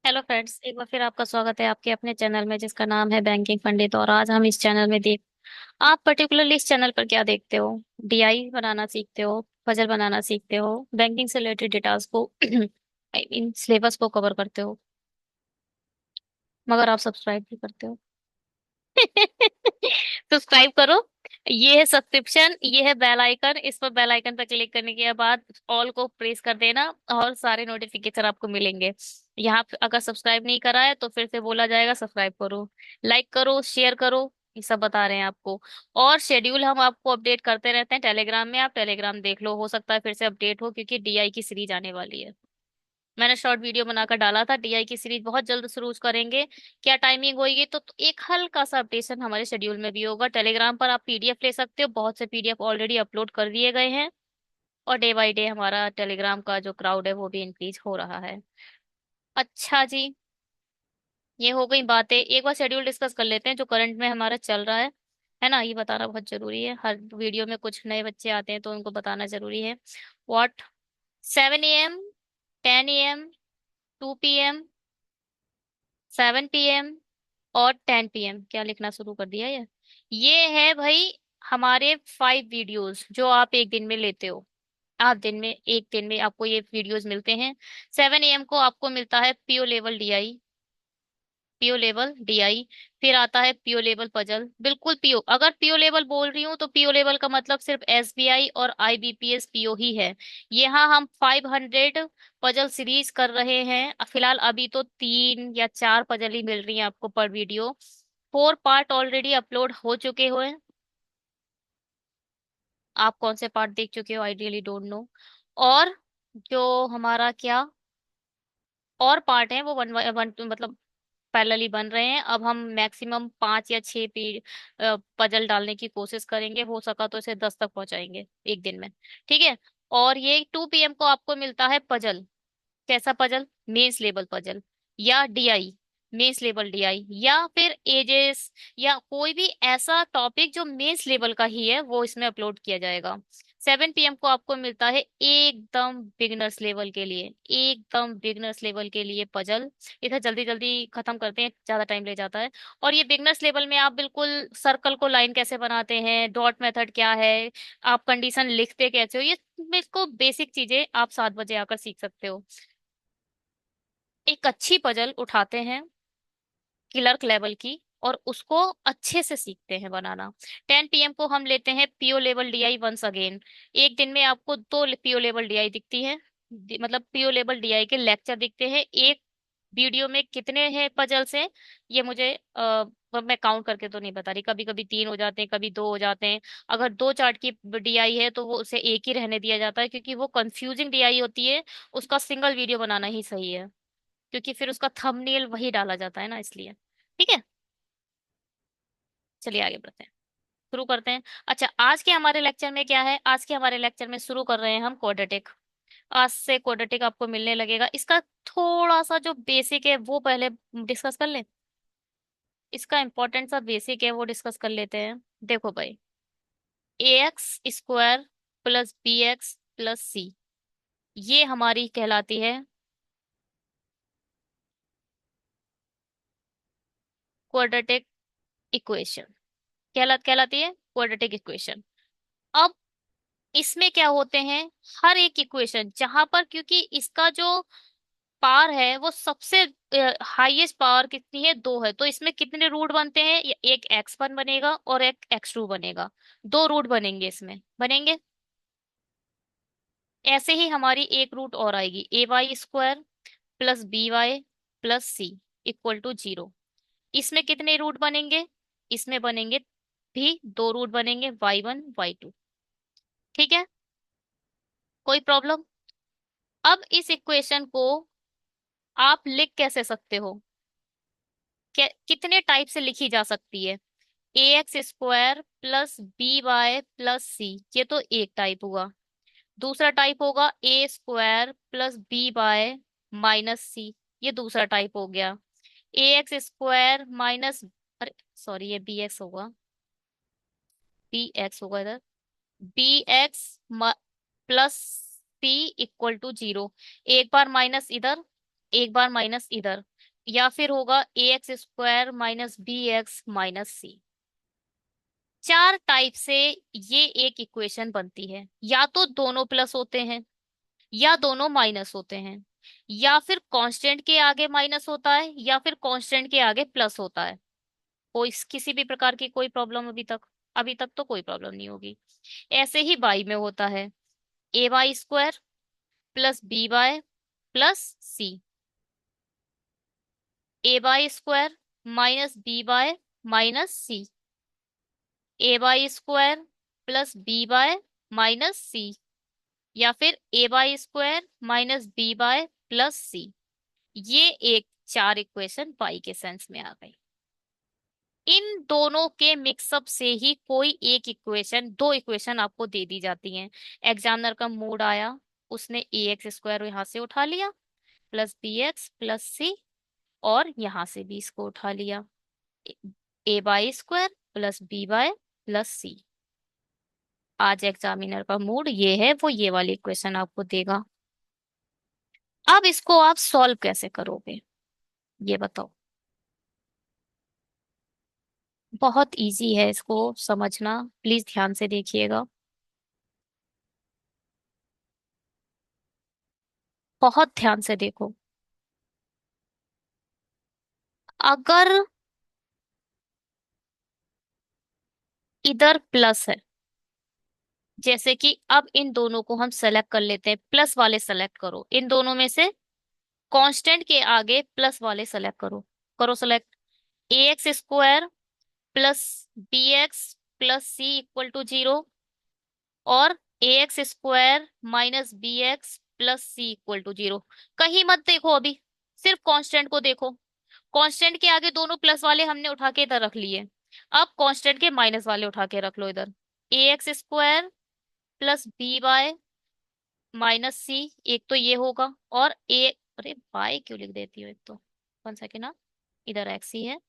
Hello friends, एक बार फिर आपका स्वागत है आपके अपने चैनल में जिसका नाम है बैंकिंग पंडित। और आज हम इस चैनल में देख आप पर्टिकुलरली इस चैनल पर क्या देखते हो? डीआई बनाना सीखते हो, पजल बनाना सीखते हो, बैंकिंग से रिलेटेड डेटास को आई मीन सिलेबस को कवर करते हो, मगर आप सब्सक्राइब नहीं करते हो। सब्सक्राइब करो। ये है सब्सक्रिप्शन, ये है बेल आइकन। इस पर बेल आइकन पर क्लिक करने के बाद ऑल को प्रेस कर देना और सारे नोटिफिकेशन आपको मिलेंगे। यहाँ पे अगर सब्सक्राइब नहीं करा है तो फिर से बोला जाएगा सब्सक्राइब करो, लाइक करो, शेयर करो। ये सब बता रहे हैं आपको। और शेड्यूल हम आपको अपडेट करते रहते हैं टेलीग्राम में। आप टेलीग्राम देख लो, हो सकता है फिर से अपडेट हो क्योंकि डीआई की सीरीज आने वाली है। मैंने शॉर्ट वीडियो बनाकर डाला था, डीआई की सीरीज बहुत जल्द शुरू करेंगे। क्या टाइमिंग होगी तो एक हल्का सा अपडेशन हमारे शेड्यूल में भी होगा। टेलीग्राम पर आप पीडीएफ ले सकते हो, बहुत से पीडीएफ ऑलरेडी अपलोड कर दिए गए हैं। और डे बाय डे हमारा टेलीग्राम का जो क्राउड है वो भी इंक्रीज हो रहा है। अच्छा जी, ये हो गई बातें। एक बार शेड्यूल डिस्कस कर लेते हैं जो करंट में हमारा चल रहा है ना। ये बताना बहुत जरूरी है, हर वीडियो में कुछ नए बच्चे आते हैं तो उनको बताना जरूरी है। What 7 AM, 10 AM, 2 PM, 7 PM और 10 PM। क्या लिखना शुरू कर दिया ये है भाई हमारे 5 वीडियोस जो आप एक दिन में लेते हो। आप एक दिन में आपको ये वीडियोस मिलते हैं। 7 AM को आपको मिलता है PO level DI, PO level DI. फिर आता है पीओ लेवल पजल, बिल्कुल पीओ। अगर पीओ लेवल बोल रही हूँ तो पीओ लेवल का मतलब सिर्फ एसबीआई और आईबीपीएस पीओ ही है। यहाँ हम 500 पजल सीरीज कर रहे हैं फिलहाल। अभी तो 3 या 4 पजल ही मिल रही हैं आपको पर वीडियो। 4 पार्ट ऑलरेडी अपलोड हो चुके हुए। आप कौन से पार्ट देख चुके हो? I really don't know. और जो हमारा क्या और पार्ट है वो वन वन मतलब पैरेलली बन रहे हैं। अब हम मैक्सिमम 5 या 6 पजल डालने की कोशिश करेंगे, हो सका तो इसे 10 तक पहुंचाएंगे एक दिन में। ठीक है। और ये 2 PM को आपको मिलता है पजल। कैसा पजल? मेंस लेवल पजल या डीआई, मेंस लेवल डीआई या फिर एजेस या कोई भी ऐसा टॉपिक जो मेंस लेवल का ही है वो इसमें अपलोड किया जाएगा। 7 PM को आपको मिलता है एकदम बिगिनर्स लेवल के लिए, एकदम बिगिनर्स लेवल के लिए पजल। इधर जल्दी जल्दी खत्म करते हैं, ज्यादा टाइम ले जाता है। और ये बिगिनर्स लेवल में आप बिल्कुल सर्कल को लाइन कैसे बनाते हैं, डॉट मेथड क्या है, आप कंडीशन लिखते कैसे हो, ये बिल्कुल बेसिक चीजें आप 7 बजे आकर सीख सकते हो। एक अच्छी पजल उठाते हैं क्लर्क लेवल की और उसको अच्छे से सीखते हैं बनाना। 10 PM को हम लेते हैं PO level DI once again. एक दिन में आपको 2 पीओ लेवल डीआई दिखती है। मतलब पीओ लेवल डीआई के लेक्चर दिखते हैं। एक वीडियो में कितने हैं पजल से ये मुझे मैं काउंट करके तो नहीं बता रही। कभी कभी 3 हो जाते हैं, कभी 2 हो जाते हैं। अगर 2 चार्ट की डीआई है तो वो उसे एक ही रहने दिया जाता है क्योंकि वो कंफ्यूजिंग डीआई होती है। उसका सिंगल वीडियो बनाना ही सही है क्योंकि फिर उसका थंबनेल वही डाला जाता है ना, इसलिए। ठीक है, चलिए आगे बढ़ते हैं, शुरू करते हैं। अच्छा, आज के हमारे लेक्चर में क्या है? आज के हमारे लेक्चर में शुरू कर रहे हैं हम क्वाड्रेटिक। आज से क्वाड्रेटिक आपको मिलने लगेगा। इसका थोड़ा सा जो बेसिक है वो पहले डिस्कस कर ले। इसका इंपॉर्टेंट सा बेसिक है वो डिस्कस कर लेते हैं। देखो भाई, AX² plus BX plus C, ये हमारी कहलाती है क्वाड्रेटिक इक्वेशन। कहलाती है क्वाड्रेटिक इक्वेशन। अब इसमें क्या होते हैं, हर एक इक्वेशन जहां पर, क्योंकि इसका जो पावर है वो सबसे हाईएस्ट पावर कितनी है? 2 है। तो इसमें कितने रूट बनते हैं? एक x1 बनेगा और एक x2 बनेगा। 2 रूट बनेंगे, इसमें बनेंगे। ऐसे ही हमारी एक रूट और आएगी, AY² plus BY plus C equal to 0। इसमें कितने रूट बनेंगे? इसमें बनेंगे भी 2 रूट बनेंगे, Y1 Y2। ठीक है, कोई प्रॉब्लम? अब इस इक्वेशन को आप लिख कैसे सकते हो? कितने टाइप से लिखी जा सकती है? AX² plus BY plus C, ये तो एक टाइप हुआ। दूसरा टाइप होगा A² plus BY minus C, ये दूसरा टाइप हो गया। AX² माइनस, अरे सॉरी, ये BX होगा, BX होगा इधर। BX plus C equal to 0। एक बार माइनस इधर, एक बार माइनस इधर। या फिर होगा ax² माइनस bx-c। चार टाइप से ये एक इक्वेशन बनती है, या तो दोनों प्लस होते हैं, या दोनों माइनस होते हैं, या फिर कांस्टेंट के आगे माइनस होता है, या फिर कांस्टेंट के आगे प्लस होता है। कोई किसी भी प्रकार की कोई प्रॉब्लम अभी तक तो कोई प्रॉब्लम नहीं होगी। ऐसे ही बाई में होता है, a y² plus b y plus c। a y² minus b y-c। a y² plus b y-c। या फिर a y² minus b y-c। ये एक चार इक्वेशन पाई के सेंस में आ गई। इन दोनों के मिक्सअप से ही कोई एक इक्वेशन, दो इक्वेशन आपको दे दी जाती हैं। एग्जामिनर का मूड आया, उसने ax² यहां से उठा लिया, प्लस bx+c, और यहां से भी इसको उठा लिया, a y² plus b y+c। आज एग्जामिनर का मूड ये है, वो ये वाली इक्वेशन आपको देगा। अब इसको आप सॉल्व कैसे करोगे, ये बताओ। बहुत इजी है, इसको समझना प्लीज ध्यान से देखिएगा, बहुत ध्यान से देखो। अगर इधर प्लस है, जैसे कि अब इन दोनों को हम सेलेक्ट कर लेते हैं, प्लस वाले सेलेक्ट करो, इन दोनों में से कांस्टेंट के आगे प्लस वाले सेलेक्ट करो। करो select. ax² plus bx+c equal to 0, और ax² minus bx+c equal to 0। कहीं मत देखो अभी, सिर्फ कांस्टेंट को देखो। कांस्टेंट के आगे दोनों प्लस वाले हमने उठा के इधर रख लिए, अब कांस्टेंट के माइनस वाले उठा के रख लो इधर। ax² प्लस by-c, एक तो ये होगा, और अरे बाय क्यों लिख देती हो, एक तो 1 सेकेंड ना, इधर x ही है।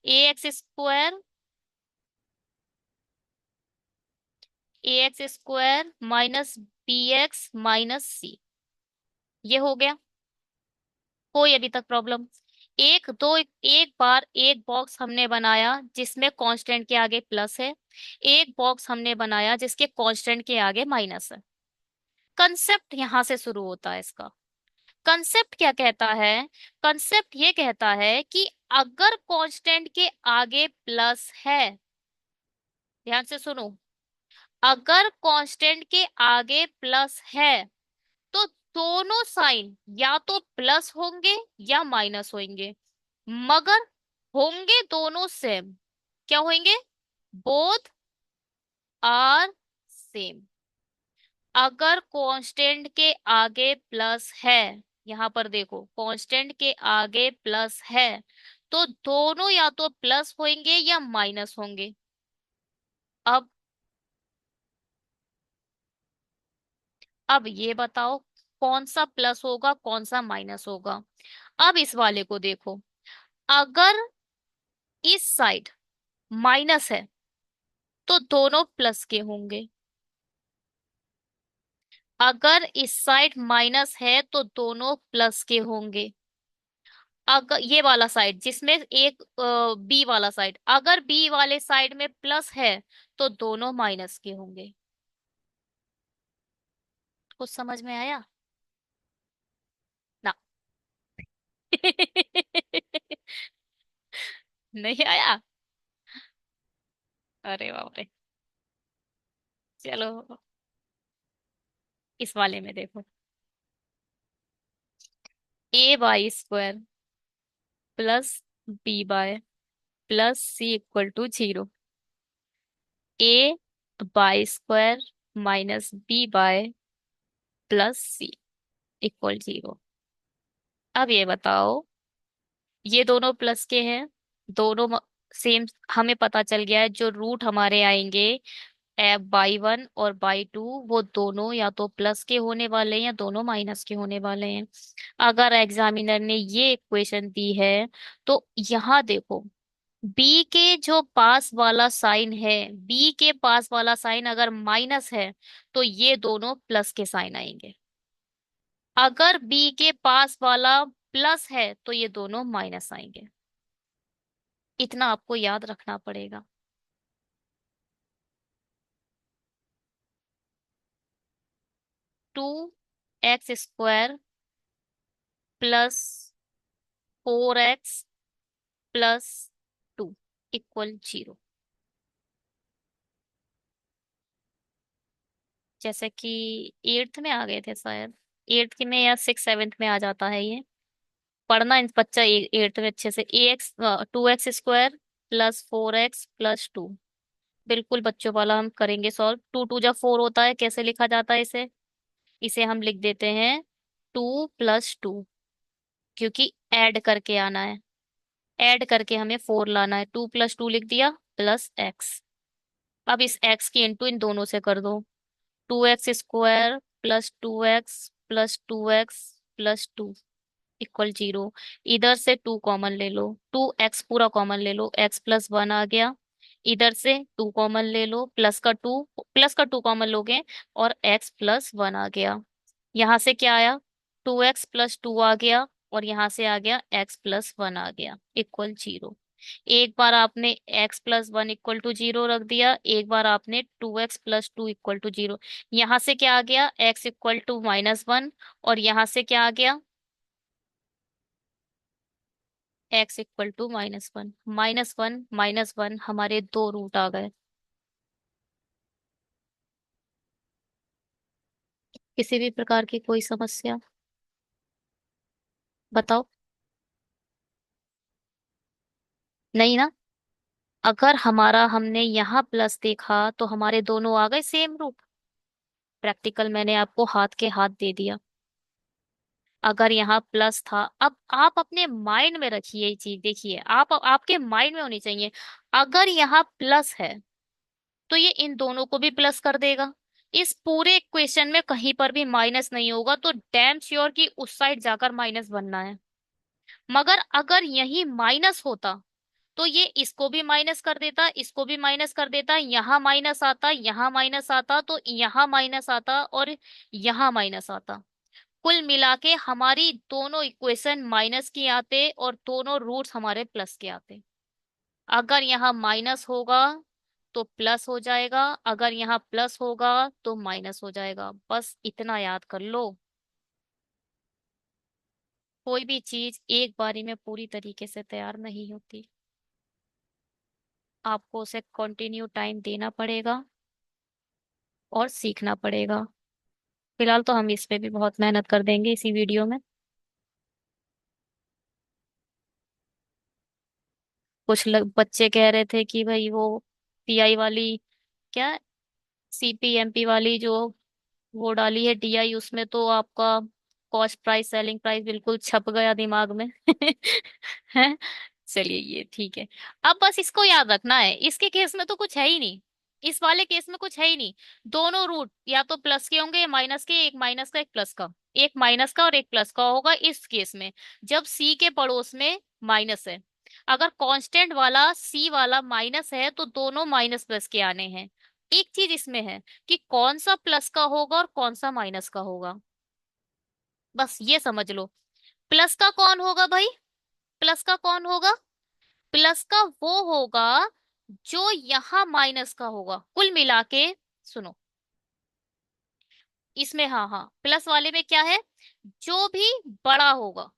ax² माइनस bx-c, ये हो गया। कोई अभी तक प्रॉब्लम? एक बार एक बॉक्स हमने बनाया जिसमें कांस्टेंट के आगे प्लस है, एक बॉक्स हमने बनाया जिसके कांस्टेंट के आगे माइनस है। कंसेप्ट यहां से शुरू होता है इसका। कंसेप्ट क्या कहता है? कंसेप्ट ये कहता है कि अगर कांस्टेंट के आगे प्लस है, ध्यान से सुनो, अगर कांस्टेंट के आगे प्लस है तो दोनों साइन या तो प्लस होंगे या माइनस होंगे, मगर होंगे दोनों सेम। क्या होंगे? Both are same. अगर कांस्टेंट के आगे प्लस है, यहां पर देखो कांस्टेंट के आगे प्लस है, तो दोनों या तो प्लस होंगे या माइनस होंगे। अब अब ये बताओ कौन सा प्लस होगा कौन सा माइनस होगा। अब इस वाले को देखो, अगर इस साइड माइनस है तो दोनों प्लस के होंगे, अगर इस साइड माइनस है तो दोनों प्लस के होंगे। अगर ये वाला साइड जिसमें एक बी वाला साइड, अगर बी वाले साइड में प्लस है तो दोनों माइनस के होंगे। कुछ समझ में आया ना? नहीं आया? अरे बाप रे। चलो इस वाले में देखो, a y² plus b y+c equal to 0। a y² minus b y+c equal 0। अब ये बताओ, ये दोनों प्लस के हैं, दोनों सेम। हमें पता चल गया है जो रूट हमारे आएंगे बाई 1 और बाई 2, वो दोनों या तो प्लस के होने वाले हैं या दोनों माइनस के होने वाले हैं। अगर एग्जामिनर ने ये इक्वेशन दी है तो यहाँ देखो, बी के जो पास वाला साइन है, बी के पास वाला साइन अगर माइनस है तो ये दोनों प्लस के साइन आएंगे। अगर बी के पास वाला प्लस है तो ये दोनों माइनस आएंगे। इतना आपको याद रखना पड़ेगा। 2x² plus 4x plus 2 equal 0। जैसे कि एट्थ में आ गए थे शायद, एट्थ में या सिक्स सेवेंथ में आ जाता है ये। पढ़ना इन बच्चा एट्थ में अच्छे से। ए x 2x² plus 4x plus 2, बिल्कुल बच्चों वाला हम करेंगे सॉल्व। 2 2 जा 4 होता है, कैसे लिखा जाता है इसे? इसे हम लिख देते हैं 2 + 2, क्योंकि ऐड करके आना है। ऐड करके हमें 4 लाना है। 2 + 2 लिख दिया प्लस x। अब इस x की इंटू इन दोनों से कर दो। 2x² plus 2x plus 2x plus 2 equal 0। इधर से 2 कॉमन ले लो, 2x पूरा कॉमन ले लो, x+1 आ गया। इधर से 2 कॉमन ले लो, प्लस का 2 कॉमन लोगे और x+1 आ गया। यहाँ से क्या आया? 2x+2 आ गया, और यहाँ से आ गया x+1 आ गया इक्वल 0। एक बार आपने x+1 इक्वल टू 0 रख दिया, एक बार आपने 2x+2 इक्वल टू 0। यहाँ से क्या आ गया? x इक्वल टू -1, और यहाँ से क्या आ गया? x equal to -1। -1 हमारे दो रूट आ गए। किसी भी प्रकार की कोई समस्या बताओ? नहीं ना? अगर हमारा हमने यहाँ प्लस देखा तो हमारे दोनों आ गए सेम रूट। प्रैक्टिकल मैंने आपको हाथ के हाथ दे दिया। अगर यहाँ प्लस था, अब आप अपने माइंड में रखिए ये चीज, देखिए आप आपके माइंड में होनी चाहिए। अगर यहाँ प्लस है तो ये इन दोनों को भी प्लस कर देगा। इस पूरे इक्वेशन में कहीं पर भी माइनस नहीं होगा, तो डैम श्योर कि उस साइड जाकर माइनस बनना है। मगर अगर यही माइनस होता तो ये इसको भी माइनस कर देता, इसको भी माइनस कर देता, यहाँ माइनस आता, यहाँ माइनस आता, तो यहाँ माइनस आता, और यहाँ माइनस आता। कुल मिला के हमारी दोनों इक्वेशन माइनस की आते और दोनों रूट्स हमारे प्लस के आते। अगर यहाँ माइनस होगा तो प्लस हो जाएगा, अगर यहाँ प्लस होगा तो माइनस हो जाएगा। बस इतना याद कर लो। कोई भी चीज एक बारी में पूरी तरीके से तैयार नहीं होती, आपको उसे कंटिन्यू टाइम देना पड़ेगा और सीखना पड़ेगा। फिलहाल तो हम इस पे भी बहुत मेहनत कर देंगे इसी वीडियो में। कुछ बच्चे कह रहे थे कि भाई वो पीआई वाली, क्या, सीपीएमपी वाली जो वो डाली है डीआई, उसमें तो आपका कॉस्ट प्राइस सेलिंग प्राइस बिल्कुल छप गया दिमाग में। है। चलिए ये ठीक है। अब बस इसको याद रखना है, इसके केस में तो कुछ है ही नहीं। इस वाले केस में कुछ है ही नहीं। दोनों रूट या तो प्लस के होंगे या माइनस के, एक माइनस का एक प्लस का, एक माइनस का और एक प्लस का होगा इस केस में, जब सी के पड़ोस में माइनस है। अगर कांस्टेंट वाला सी वाला माइनस है तो दोनों माइनस प्लस के आने हैं। एक चीज इसमें है कि कौन सा प्लस का होगा और कौन सा माइनस का होगा, बस ये समझ लो। प्लस का कौन होगा भाई? प्लस का कौन होगा? प्लस का वो होगा जो यहां माइनस का होगा। कुल मिला के सुनो, इसमें हाँ हाँ प्लस वाले में क्या है? जो भी बड़ा होगा।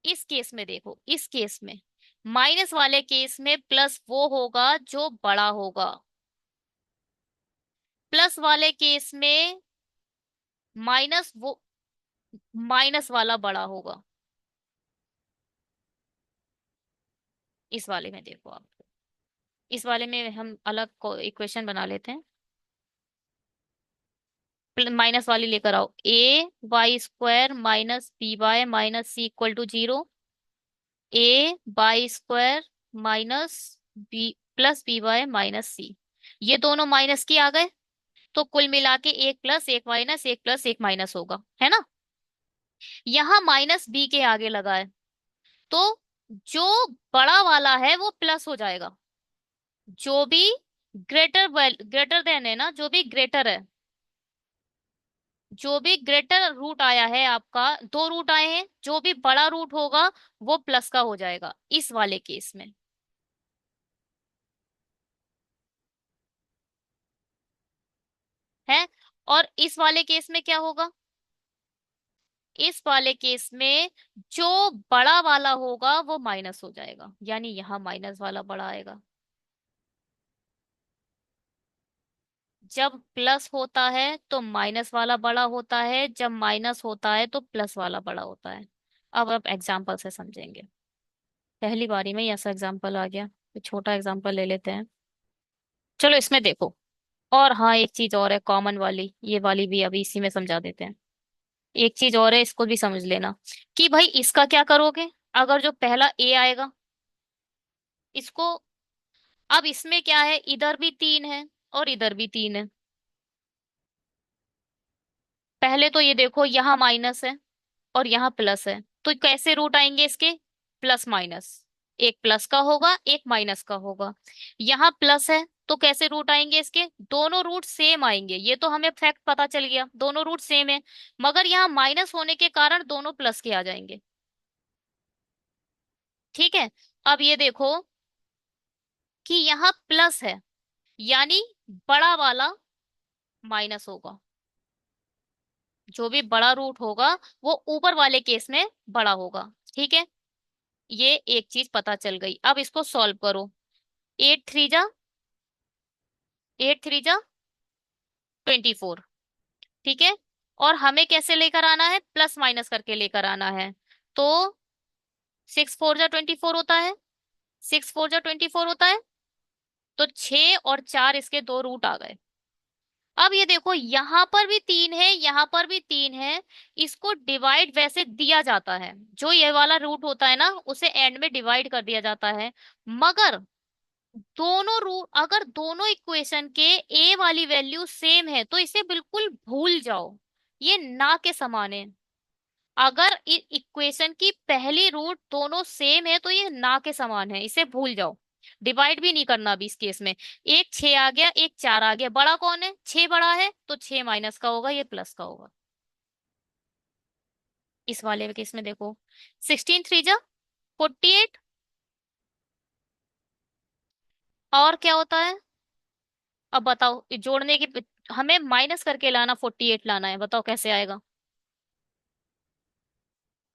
इस केस में देखो, इस केस में माइनस वाले केस में प्लस वो होगा जो बड़ा होगा, प्लस वाले केस में माइनस वो, माइनस वाला बड़ा होगा। इस वाले में देखो आप, इस वाले में हम अलग इक्वेशन बना लेते हैं। माइनस वाली लेकर आओ। a² minus b² minus c equal to 0। a² minus b plus b² minus c, ये दोनों माइनस की आ गए, तो कुल मिला के एक प्लस एक माइनस, एक प्लस एक माइनस होगा, है ना? यहाँ माइनस b के आगे लगा है, तो जो बड़ा वाला है वो प्लस हो जाएगा। जो भी ग्रेटर देन है ना, जो भी ग्रेटर है, जो भी ग्रेटर रूट आया है आपका, दो रूट आए हैं, जो भी बड़ा रूट होगा वो प्लस का हो जाएगा इस वाले केस में। है। और इस वाले केस में क्या होगा? इस वाले केस में जो बड़ा वाला होगा वो माइनस हो जाएगा, यानी यहाँ माइनस वाला बड़ा आएगा। जब प्लस होता है तो माइनस वाला बड़ा होता है, जब माइनस होता है तो प्लस वाला बड़ा होता है। अब एग्जाम्पल से समझेंगे। पहली बारी में ही ऐसा एग्जाम्पल आ गया, तो छोटा एग्जाम्पल ले लेते हैं। चलो इसमें देखो। और हाँ, एक चीज और है कॉमन वाली, ये वाली भी अभी इसी में समझा देते हैं। एक चीज और है, इसको भी समझ लेना कि भाई इसका क्या करोगे। अगर जो पहला ए आएगा इसको, अब इसमें क्या है, इधर भी तीन है और इधर भी तीन है। पहले तो ये देखो, यहाँ माइनस है और यहाँ प्लस है, तो कैसे रूट आएंगे इसके? Plus minus. एक प्लस का होगा, एक माइनस का होगा। यहाँ प्लस है तो कैसे रूट आएंगे इसके? दोनों रूट सेम आएंगे, ये तो हमें फैक्ट पता चल गया, दोनों रूट सेम है। मगर यहाँ माइनस होने के कारण दोनों प्लस के आ जाएंगे। ठीक है। अब ये देखो कि यहाँ प्लस है, यानी बड़ा वाला माइनस होगा। जो भी बड़ा रूट होगा वो ऊपर वाले केस में बड़ा होगा। ठीक है। ये एक चीज पता चल गई, अब इसको सॉल्व करो। 8 3 जा 24। ठीक है। और हमें कैसे लेकर आना है? प्लस माइनस करके लेकर आना है। तो 6 4 जा 24 होता है। 6 4 जा 24 होता है। तो 6 और 4 इसके दो रूट आ गए। अब ये देखो, यहां पर भी तीन है, यहां पर भी तीन है। इसको डिवाइड वैसे दिया जाता है, जो ये वाला रूट होता है ना उसे एंड में डिवाइड कर दिया जाता है। मगर दोनों रूट, अगर दोनों इक्वेशन के ए वाली वैल्यू सेम है तो इसे बिल्कुल भूल जाओ, ये ना के समान है। अगर इक्वेशन की पहली रूट दोनों सेम है तो ये ना के समान है, इसे भूल जाओ। डिवाइड भी नहीं करना अभी इस केस में। एक 6 आ गया, एक 4 आ गया, बड़ा कौन है? 6 बड़ा है, तो 6 माइनस का होगा, ये प्लस का होगा। इस वाले केस में देखो, 16 3 जा 48। और क्या होता है? अब बताओ, जोड़ने की, हमें माइनस करके लाना, 48 लाना है, बताओ कैसे आएगा?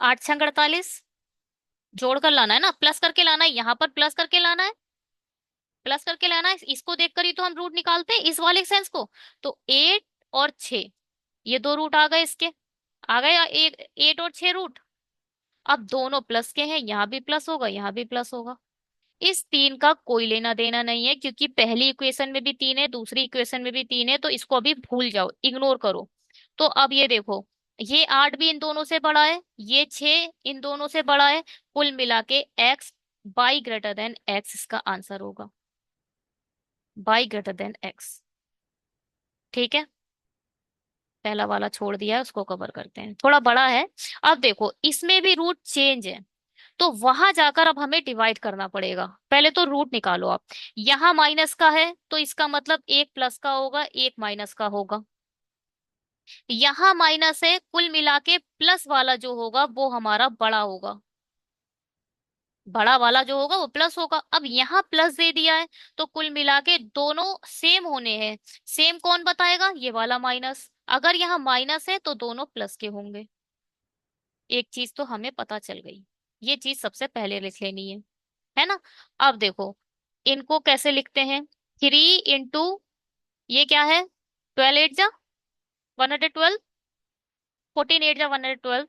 8 6 48। जोड़ कर लाना है ना, प्लस करके लाना है, यहाँ पर प्लस करके लाना है। प्लस करके लाना है, इसको देखकर ही तो हम रूट निकालते हैं, इस वाले सेंस को। तो 8 और 6, ये दो रूट आ गए इसके। आ गए एक 8 और 6 रूट। अब दोनों प्लस के हैं, यहाँ भी प्लस होगा, यहाँ भी प्लस होगा। इस तीन का कोई लेना देना नहीं है, क्योंकि पहली इक्वेशन में भी तीन है, दूसरी इक्वेशन में भी तीन है, तो इसको अभी भूल जाओ, इग्नोर करो। तो अब ये देखो, ये 8 भी इन दोनों से बड़ा है, ये 6 इन दोनों से बड़ा है। कुल मिला के x by greater than x इसका आंसर होगा। By greater than x. ठीक है। पहला वाला छोड़ दिया है, उसको कवर करते हैं, थोड़ा बड़ा है। अब देखो, इसमें भी रूट चेंज है, तो वहां जाकर अब हमें डिवाइड करना पड़ेगा। पहले तो रूट निकालो आप। यहाँ माइनस का है तो इसका मतलब एक प्लस का होगा, एक माइनस का होगा। यहाँ माइनस है, कुल मिला के प्लस वाला जो होगा वो हमारा बड़ा होगा। बड़ा वाला जो होगा वो प्लस होगा। अब यहाँ प्लस दे दिया है, तो कुल मिला के दोनों सेम होने हैं। सेम कौन बताएगा? ये वाला माइनस। अगर यहाँ माइनस है तो दोनों प्लस के होंगे। एक चीज तो हमें पता चल गई, ये चीज सबसे पहले लिख लेनी है ना। अब देखो, इनको कैसे लिखते हैं? 3 इंटू, ये क्या है? 12 8 जा 112। 14 8 जा 112।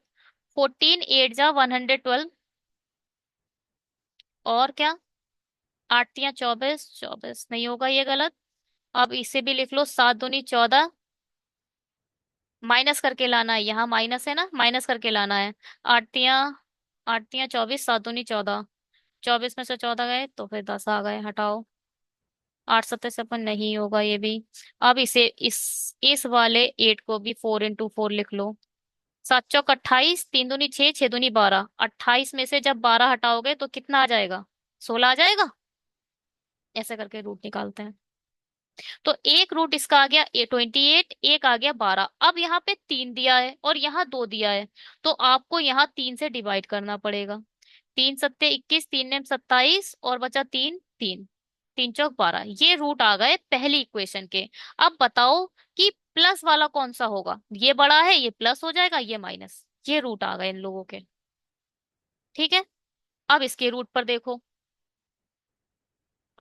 14 8 जा 112। और क्या? 8 3 24, 24 नहीं होगा, ये गलत। अब इसे भी लिख लो, 7 दूनी 14। माइनस करके लाना है, यहाँ माइनस है ना, माइनस करके लाना है। 8 3 24, 7 दूनी 14। 24 में से 14 गए तो फिर 10 आ गए, हटाओ। 8 7 से अपन नहीं होगा ये भी। अब इसे इस वाले 8 को भी 4 इंटू 4 लिख लो। 7 चौक 28, 3 दूनी 6, 6 दूनी 12। 28 में से जब 12 हटाओगे तो कितना आ जाएगा? 16 आ जाएगा। ऐसे करके रूट निकालते हैं। तो एक रूट इसका आ गया 28, एक आ गया 12। अब यहाँ पे 3 दिया है और यहाँ 2 दिया है, तो आपको यहाँ 3 से डिवाइड करना पड़ेगा। 3 सत्ते 21, 3 ने 27 और बचा 3, 3, 3 चौक 12। ये रूट आ गए पहली इक्वेशन के। अब बताओ कि प्लस वाला कौन सा होगा। ये बड़ा है, ये प्लस हो जाएगा, ये माइनस। ये रूट आ गए इन लोगों के। ठीक है। अब इसके रूट पर देखो,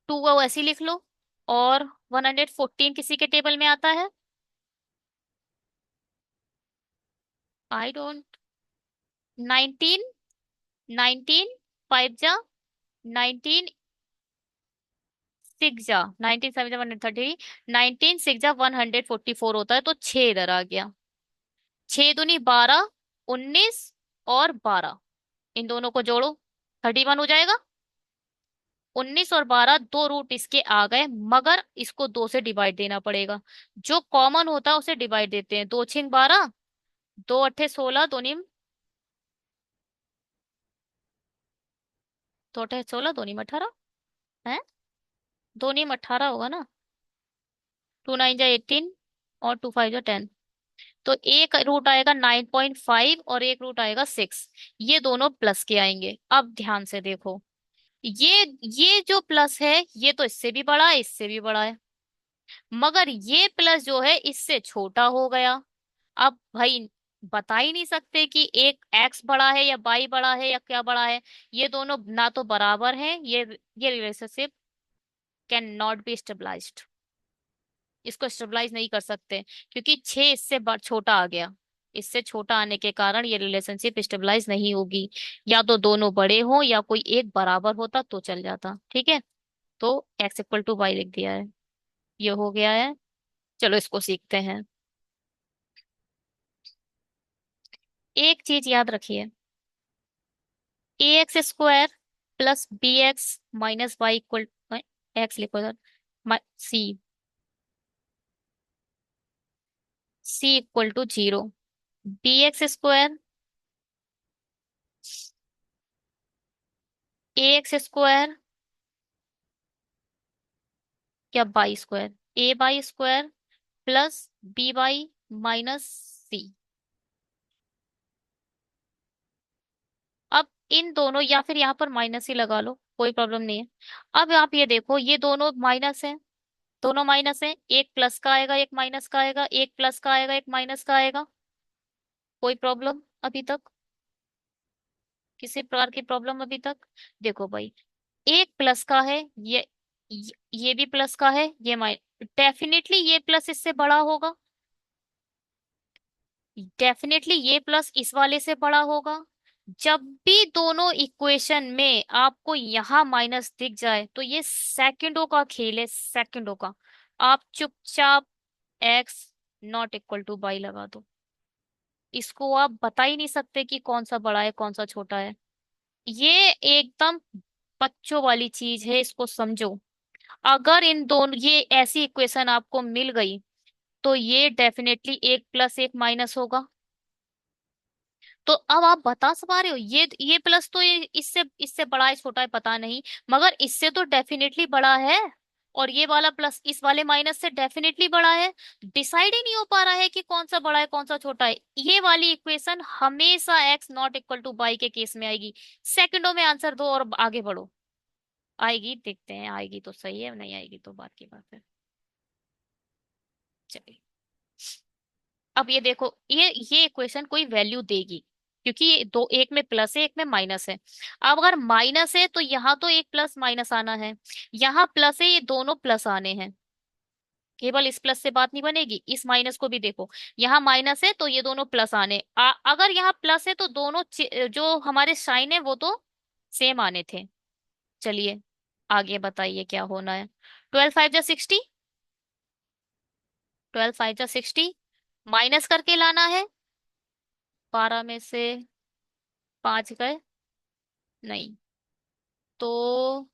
2 को ऐसे ही लिख लो। और 114 किसी के टेबल में आता है? I don't. 19, 19 5 जा 19, 6 जा 19 7 जा 130, 19 6 जा 144 होता है, तो 6 इधर आ गया। 6 दूनी 12, 19 और 12, इन दोनों को जोड़ो, 31 हो जाएगा। 19 और 12 दो रूट इसके आ गए, मगर इसको 2 से डिवाइड देना पड़ेगा। जो कॉमन होता है उसे डिवाइड देते हैं। 2 6 12, 2 8 16, दो अठे 16, 2 नी 18 है। 2 नी 18 होगा ना। 2 9 जा 18 और 2 5 जा 10। तो एक रूट आएगा 9.5 और एक रूट आएगा 6। ये दोनों प्लस के आएंगे। अब ध्यान से देखो, ये जो प्लस है ये तो इससे भी बड़ा है, इससे भी बड़ा है, मगर ये प्लस जो है इससे छोटा हो गया। अब भाई बता ही नहीं सकते कि एक एक्स बड़ा है या वाई बड़ा है या क्या बड़ा है। ये दोनों ना तो बराबर हैं, ये relationship can not be stabilised. इसको स्टेबलाइज नहीं कर सकते, क्योंकि 6 इससे छोटा आ गया। इससे छोटा आने के कारण ये रिलेशनशिप स्टेबलाइज नहीं होगी। या तो दोनों बड़े हो या कोई एक बराबर होता तो चल जाता। ठीक है। तो x = y लिख दिया है। ये हो गया है। चलो इसको सीखते हैं। एक चीज याद रखिए, ax² plus bx - y x लिखो इधर, सी, c = 0। bx² ax² या y², ay² plus by - c। अब इन दोनों, या फिर यहाँ पर माइनस ही लगा लो, कोई प्रॉब्लम नहीं है। अब आप ये देखो, ये दोनों माइनस है, दोनों माइनस है। एक प्लस का आएगा, एक माइनस का आएगा, एक प्लस का आएगा, एक माइनस का आएगा। कोई प्रॉब्लम अभी तक? किसी प्रकार की प्रॉब्लम अभी तक? देखो भाई, एक प्लस का है, ये भी प्लस का है, ये डेफिनेटली ये प्लस इससे बड़ा होगा। डेफिनेटली ये प्लस इस वाले से बड़ा होगा। जब भी दोनों इक्वेशन में आपको यहां माइनस दिख जाए तो ये सेकंडों का खेल है, सेकंडों का। आप चुपचाप x ≠ y लगा दो। इसको आप बता ही नहीं सकते कि कौन सा बड़ा है कौन सा छोटा है। ये एकदम बच्चों वाली चीज है, इसको समझो। अगर इन दोनों, ये ऐसी इक्वेशन आपको मिल गई तो ये डेफिनेटली एक प्लस एक माइनस होगा। तो अब आप बता पा रहे हो, ये प्लस तो ये इससे इससे बड़ा है छोटा है पता नहीं, मगर इससे तो डेफिनेटली बड़ा है। और ये वाला प्लस इस वाले माइनस से डेफिनेटली बड़ा है। डिसाइड ही नहीं हो पा रहा है कि कौन सा बड़ा है कौन सा छोटा है। ये वाली इक्वेशन हमेशा x ≠ y के केस में आएगी। सेकंडों में आंसर दो और आगे बढ़ो। आएगी, देखते हैं, आएगी तो सही है, नहीं आएगी तो बात की बात है। चलिए, अब ये देखो, ये इक्वेशन कोई वैल्यू देगी, क्योंकि ये दो, एक में प्लस है एक में माइनस है। अब अगर माइनस है तो यहाँ तो एक प्लस माइनस आना है, यहाँ प्लस है, ये दोनों प्लस आने हैं। केवल इस प्लस से बात नहीं बनेगी, इस माइनस को भी देखो। यहाँ माइनस है तो ये दोनों प्लस आने, अगर यहाँ प्लस है तो दोनों जो हमारे साइन है वो तो सेम आने थे। चलिए आगे बताइए क्या होना है। 12 5 जा 60, 12 5 जा 60, माइनस करके लाना है। 12 में से 5 गए, नहीं, तो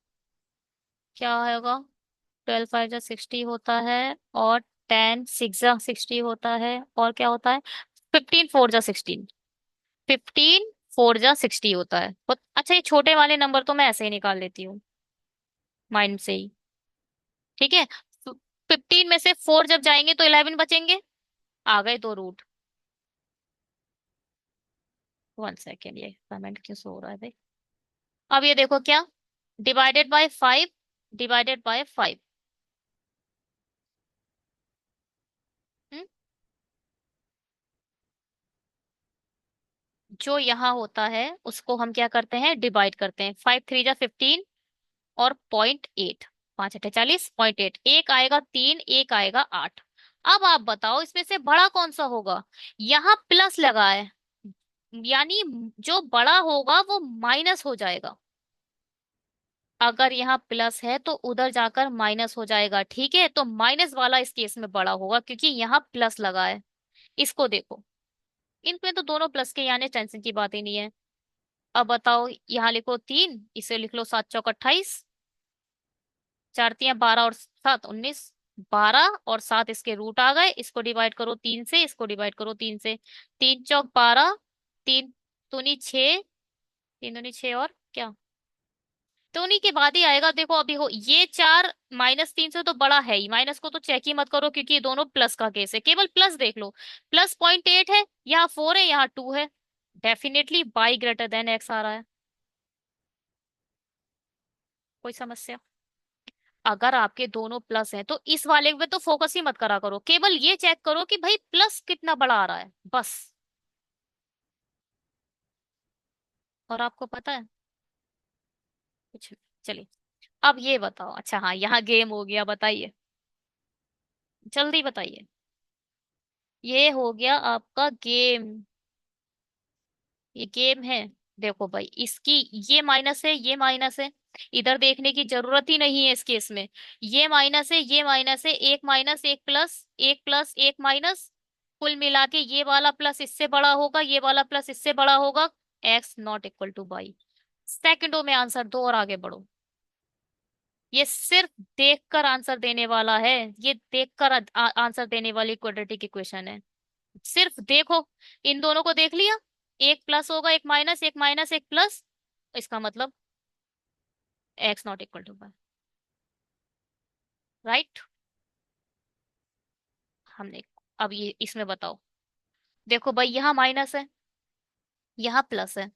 क्या होगा? 12 5 जा 60 होता है, और 10 6 जा 60 होता है, और क्या होता है? 15 4 जा 16, 15 4 जा 60 होता है। अच्छा, ये छोटे वाले नंबर तो मैं ऐसे ही निकाल लेती हूँ माइंड से ही। ठीक है। 15 में से 4 जब जाएंगे तो 11 बचेंगे। आ गए 2 रूट। 1 सेकेंड, ये पेमेंट क्यों सो रहा है भाई। अब ये देखो क्या, डिवाइडेड बाय 5, डिवाइडेड बाय 5। जो यहाँ होता है उसको हम क्या करते हैं, डिवाइड करते हैं। 5 3 जा 15 और 0.8, 5 8 40, 0.8, एक आएगा 3, एक आएगा 8। अब आप बताओ इसमें से बड़ा कौन सा होगा। यहाँ प्लस लगा है, यानी जो बड़ा होगा वो माइनस हो जाएगा। अगर यहाँ प्लस है तो उधर जाकर माइनस हो जाएगा, ठीक है। तो माइनस वाला इस केस में बड़ा होगा क्योंकि यहाँ प्लस लगा है। इसको देखो, इनमें तो दोनों प्लस के, यानी टेंशन की बात ही नहीं है। अब बताओ, यहाँ लिखो 3, इसे लिख लो 7 चौक 28, 4 3 12 और 7 19। 12 और 7 इसके रूट आ गए, इसको डिवाइड करो 3 से, इसको डिवाइड करो 3 से। 3 चौक 12, 3 दूनी 6, 3 दूनी 6 और क्या, तो उन्हीं के बाद ही आएगा। देखो अभी हो ये 4 -3 से तो बड़ा है ही, माइनस को तो चेक ही मत करो क्योंकि ये दोनों प्लस का केस है। केवल प्लस देख लो, प्लस 0.8 है, यहाँ 4 है, यहाँ 2 है। Definitely by greater than X आ रहा है। कोई समस्या। अगर आपके दोनों प्लस हैं तो इस वाले में तो फोकस ही मत करा करो, केवल ये चेक करो कि भाई प्लस कितना बड़ा आ रहा है, बस। और आपको पता है कुछ नहीं। चलिए, अब ये बताओ, अच्छा हाँ यहाँ गेम हो गया, बताइए, जल्दी बताइए। ये हो गया आपका गेम, ये गेम है। देखो भाई इसकी, ये माइनस है, ये माइनस है, इधर देखने की जरूरत ही नहीं है इस केस में। ये माइनस है, ये माइनस है, एक माइनस एक प्लस, एक प्लस एक माइनस, कुल मिला के ये वाला प्लस इससे बड़ा होगा, ये वाला प्लस इससे बड़ा होगा। X not equal to Y. सेकंडों में आंसर दो और आगे बढ़ो। ये सिर्फ देखकर आंसर देने वाला है, ये देखकर आंसर देने वाली क्वाड्रेटिक इक्वेशन है। सिर्फ देखो, इन दोनों को देख लिया, एक प्लस होगा, एक माइनस, एक माइनस एक प्लस, इसका मतलब X not equal to one. Right. हमने, अब ये इसमें बताओ, देखो भाई यहाँ माइनस है, यहाँ प्लस है।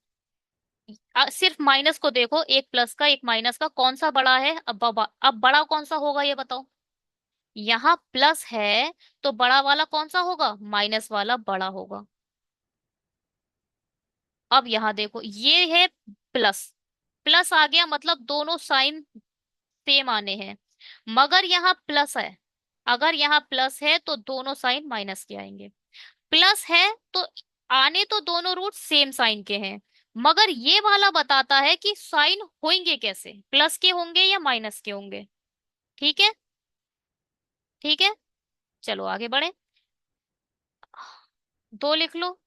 सिर्फ माइनस को देखो, एक प्लस का एक माइनस का, कौन सा बड़ा है। अब बड़ा कौन सा होगा ये बताओ। यहाँ प्लस है तो बड़ा वाला कौन सा होगा, माइनस वाला बड़ा होगा। अब यहाँ देखो ये है प्लस, प्लस आ गया मतलब दोनों साइन सेम आने हैं। मगर यहाँ प्लस है, अगर यहाँ प्लस है तो दोनों साइन माइनस के आएंगे। प्लस है तो आने तो दोनों रूट सेम साइन के हैं, मगर ये वाला बताता है कि साइन होंगे कैसे, प्लस के होंगे या माइनस के होंगे। ठीक है, ठीक है। चलो आगे बढ़े। 2 लिख लो,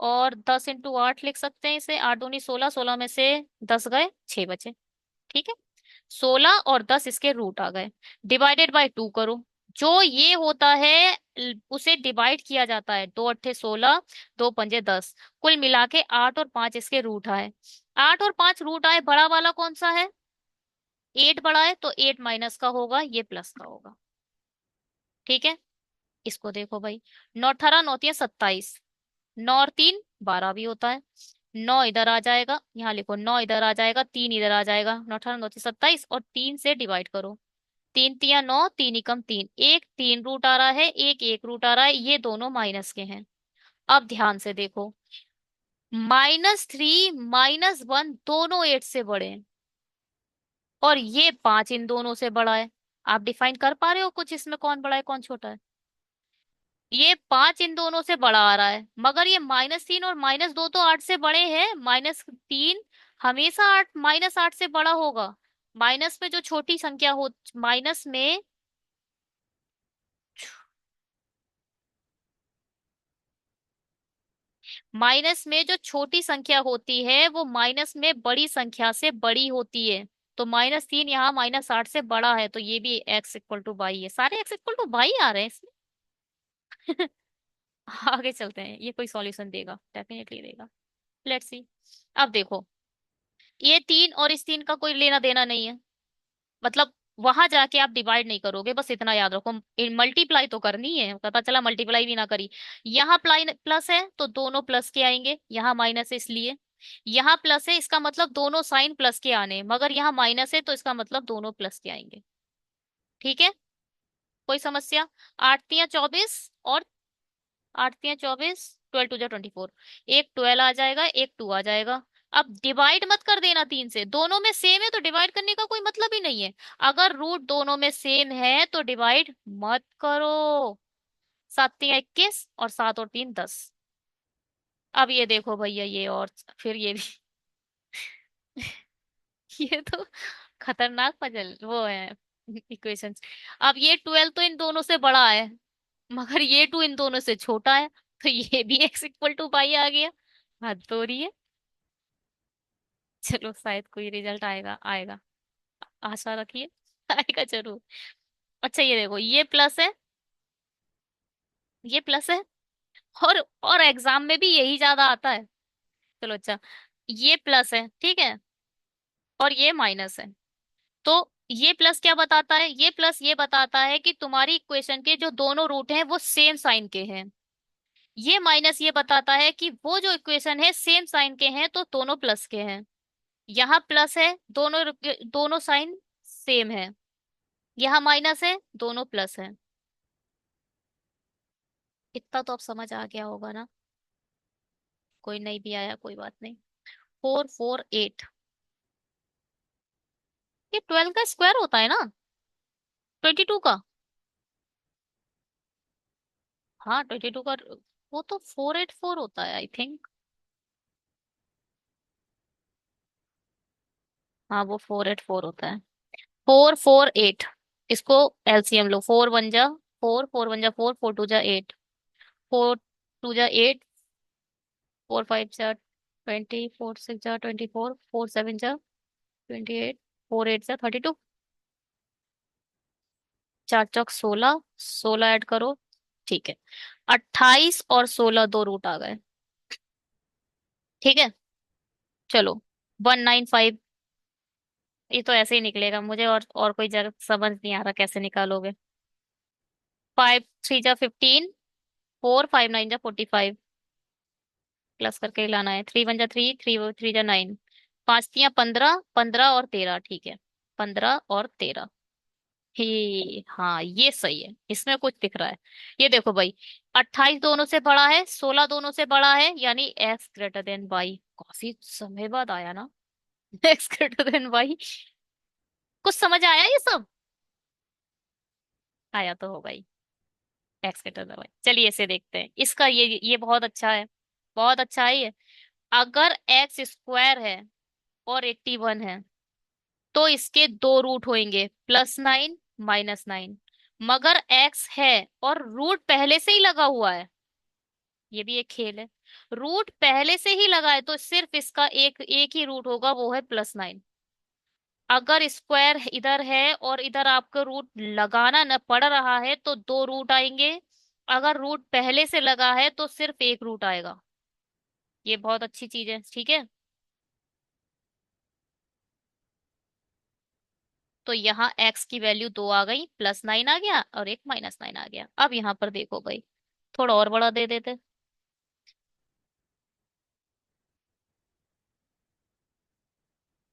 और 10 × 8 लिख सकते हैं इसे, 8 दूनी 16, 16 में से 10 गए, 6 बचे। ठीक है, 16 और 10 इसके रूट आ गए। डिवाइडेड बाय 2 करो, जो ये होता है उसे डिवाइड किया जाता है। 2 8 16, 2 5 10, कुल मिला के 8 और 5 इसके रूट आए। 8 और 5 रूट आए, बड़ा वाला कौन सा है, 8 बड़ा है, तो 8 माइनस का होगा, ये प्लस का होगा। ठीक है, इसको देखो भाई, 9 18 9 3 27, 9 और 3 12 भी होता है। 9 इधर आ जाएगा, यहाँ लिखो 9 इधर आ जाएगा, 3 इधर आ जाएगा, 9 18 9 3 27, और 3 से डिवाइड करो। 3 3 9, 3 एकम 3, एक 3 रूट आ रहा है, एक 1 रूट आ रहा है, ये दोनों माइनस के हैं। अब ध्यान से देखो, -3 -1 दोनों 8 से बड़े हैं, और ये 5 इन दोनों से बड़ा है। आप डिफाइन कर पा रहे हो कुछ इसमें, कौन बड़ा है कौन छोटा है। ये 5 इन दोनों से बड़ा आ रहा है, मगर ये -3 और -2 तो 8 से बड़े हैं। -3 हमेशा 8 -8 से बड़ा होगा। माइनस में जो छोटी संख्या हो, माइनस में, माइनस में जो छोटी संख्या होती है वो माइनस में बड़ी संख्या से बड़ी होती है। तो -3 यहाँ -8 से बड़ा है, तो ये भी एक्स इक्वल टू वाई है। सारे एक्स इक्वल टू वाई आ रहे हैं इसमें। आगे चलते हैं, ये कोई सॉल्यूशन देगा, डेफिनेटली देगा। Let's see. अब देखो, ये 3 और इस 3 का कोई लेना देना नहीं है, मतलब वहां जाके आप डिवाइड नहीं करोगे, बस इतना याद रखो। मल्टीप्लाई तो करनी है, पता चला मल्टीप्लाई भी ना करी। यहाँ प्लाई प्लस है तो दोनों प्लस के आएंगे, यहाँ माइनस है इसलिए। यहाँ प्लस है इसका मतलब दोनों साइन प्लस के आने, मगर यहाँ माइनस है तो इसका मतलब दोनों प्लस के आएंगे। ठीक है, कोई समस्या? आठ तिया 24 और आठ तिया 24, 12 2 जा 24। एक 12 आ जाएगा, एक 2 आ जाएगा। अब डिवाइड मत कर देना तीन से, दोनों में सेम है तो डिवाइड करने का कोई मतलब ही नहीं है। अगर रूट दोनों में सेम है तो डिवाइड मत करो। सात तिया 21 और सात और तीन 10। अब ये देखो भैया, ये और फिर ये भी ये तो खतरनाक पजल वो है, इक्वेशंस। अब ये 12 तो इन दोनों से बड़ा है, मगर ये 2 इन दोनों से छोटा है, तो ये भी x इक्वल टू पाई आ गया। हद हो रही है। चलो शायद कोई रिजल्ट आएगा, आएगा, आशा रखिए। आएगा जरूर। अच्छा ये देखो, ये प्लस है, ये प्लस है, और एग्जाम में भी यही ज्यादा आता है। चलो अच्छा, ये प्लस है, ठीक है, और ये माइनस है। तो ये प्लस क्या बताता है? ये प्लस ये बताता है कि तुम्हारी इक्वेशन के जो दोनों रूट हैं वो सेम साइन के हैं। ये माइनस ये बताता है कि वो जो इक्वेशन है सेम साइन के हैं तो दोनों प्लस के हैं। यहाँ प्लस है, दोनों दोनों साइन सेम है। यहाँ माइनस है, दोनों प्लस है। इतना तो अब समझ आ गया होगा ना? कोई नहीं भी आया कोई बात नहीं। 4 4 8, ये 12 का स्क्वायर होता है ना? 22 का। हाँ 22 का, वो तो 4 8 4 होता है आई थिंक। हाँ वो 4 8 4 होता है। 4 4 8, इसको एलसीएम लो। 4 1 जा 4, 4 1 जा 4, 4 2 जा 8, 4 2 जा 8, 4 5 जा 20, 4 6 जा 24, 4 7 जा 28, 4 8 जा 32। चार चौक 16, 16 ऐड करो। ठीक है, 28 और 16 दो रूट आ गए। ठीक है, चलो 195। ये तो ऐसे ही निकलेगा मुझे, और कोई जगह समझ नहीं आ रहा कैसे निकालोगे। 5 3 जा 15, 4 5 9 जा 45, प्लस करके ही लाना है। 3 1 जा 3, 3 3 जा 9, पांच तिया 15, 15 और 13, ठीक है, 15 और 13। ही हाँ ये सही है, इसमें कुछ दिख रहा है। ये देखो भाई, 28 दोनों से बड़ा है, 16 दोनों से बड़ा है, यानी एक्स ग्रेटर देन वाई। काफी समय बाद आया ना? X greater than Y. कुछ समझ आया ये सब? आया तो होगा ही। एक्स ग्रेटर देन वाई, चलिए इसे देखते हैं। इसका ये बहुत अच्छा है, बहुत अच्छा है ये। अगर एक्स स्क्वायर है और 81 है तो इसके दो रूट होंगे, +9 -9। मगर एक्स है और रूट पहले से ही लगा हुआ है, ये भी एक खेल है। रूट पहले से ही लगा है तो सिर्फ इसका एक एक ही रूट होगा, वो है +9। अगर स्क्वायर इधर है और इधर आपको रूट लगाना न पड़ रहा है तो दो रूट आएंगे। अगर रूट पहले से लगा है तो सिर्फ एक रूट आएगा। ये बहुत अच्छी चीज है, ठीक है। तो यहाँ x की वैल्यू 2 आ गई, +9 आ गया और एक -9 आ गया। अब यहाँ पर देखो भाई, थोड़ा और बड़ा दे देते।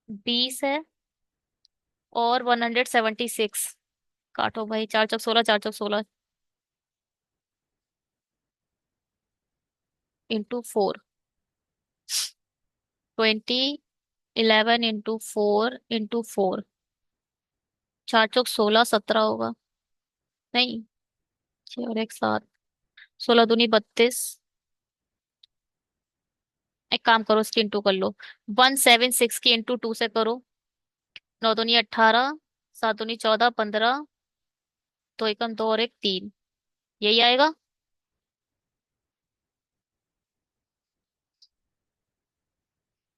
20 है और 176। काटो भाई, 4 चौक 16, 4 चौक 16 × 4, 20, 11 × 4 × 4। 4 चौक 16, 17 होगा। नहीं, 6 और 1 7, 16 दूनी 32। एक काम करो, इसकी इंटू कर लो। 176 की इंटू 2 से करो। 9 दूनी 18, 7 दूनी 14, 15, दो एकम दो और एक 3, यही आएगा।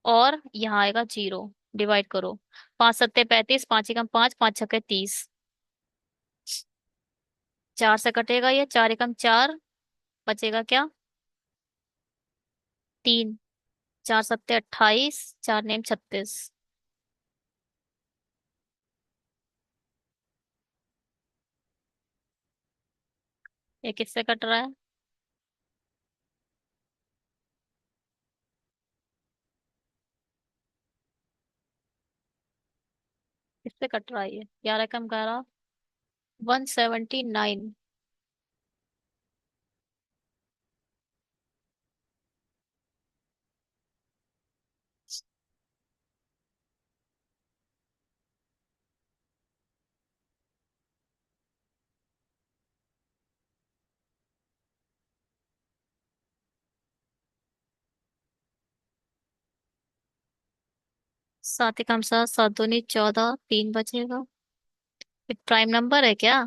और यहाँ आएगा 0। डिवाइड करो। 5 7 35, 5 एकम 5, 5 6 30। 4 से कटेगा ये, 4 एकम 4, बचेगा क्या? 3। 4 7 28, 4 9 36। ये किससे कट रहा है? किससे कट रहा है ये? 11 कम 11, 179। 7 कम 7, 7 दूनी 14, 3 बचेगा। ये प्राइम नंबर है क्या?